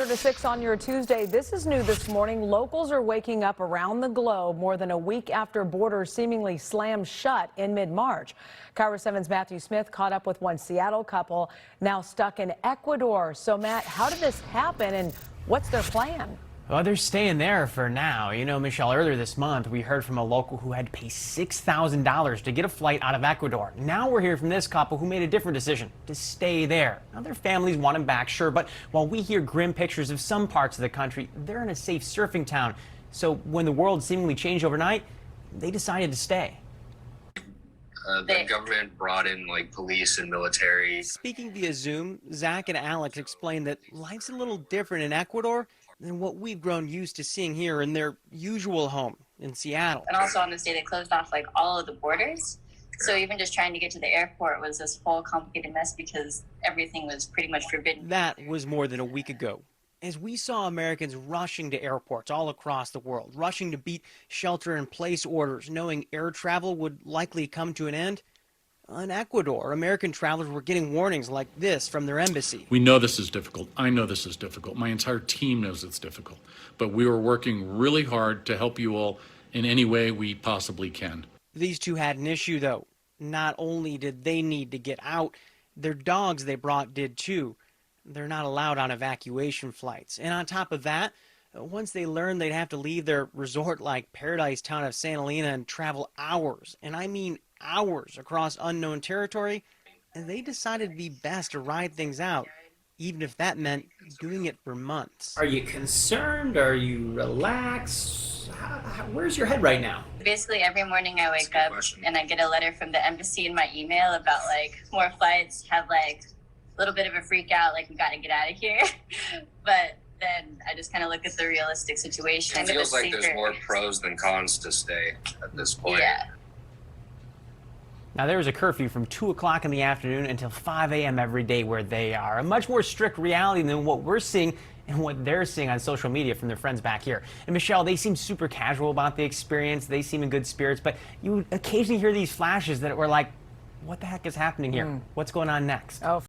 to 6 on your Tuesday. This is new this morning. Locals are waking up around the globe more than a week after borders seemingly slammed shut in mid-March. KIRO 7's Matthew Smith caught up with one Seattle couple now stuck in Ecuador. So, Matt, how did this happen and what's their plan? Well, they're staying there for now. You know, Michelle, earlier this month, we heard from a local who had to pay $6,000 to get a flight out of Ecuador. Now we're hearing from this couple who made a different decision to stay there. Now, their families want them back, sure, but while we hear grim pictures of some parts of the country, they're in a safe surfing town. So when the world seemingly changed overnight, they decided to stay. The government brought in like police and military. Speaking via Zoom, Zach and Alex explained that life's a little different in Ecuador than what we've grown used to seeing here in their usual home in Seattle. And also on this day, they closed off like all of the borders. So even just trying to get to the airport was this whole complicated mess because everything was pretty much forbidden. That was more than a week ago. As we saw Americans rushing to airports all across the world, rushing to beat shelter-in-place orders, knowing air travel would likely come to an end, in Ecuador, American travelers were getting warnings like this from their embassy. We know this is difficult. I know this is difficult. My entire team knows it's difficult. But we are working really hard to help you all in any way we possibly can. These two had an issue, though. Not only did they need to get out, their dogs they brought did too. They're not allowed on evacuation flights. And on top of that, once they learned they'd have to leave their resort-like paradise town of Santa Elena and travel hours, and I mean hours, across unknown territory, they decided it'd be best to ride things out, even if that meant doing it for months. Are you concerned? Are you relaxed? Where's your head right now? Basically, every morning I wake up and I get a letter from the embassy in my email about like more flights, have like a little bit of a freak out, like we got to get out of here. But then I just kind of look at the realistic situation. It feels like there's more pros than cons to stay at this point. Yeah. Now, there is a curfew from 2 o'clock in the afternoon until 5 a.m. every day where they are. A much more strict reality than what we're seeing and what they're seeing on social media from their friends back here. And Michelle, they seem super casual about the experience. They seem in good spirits, but you occasionally hear these flashes that were like, what the heck is happening here? What's going on next? Oh.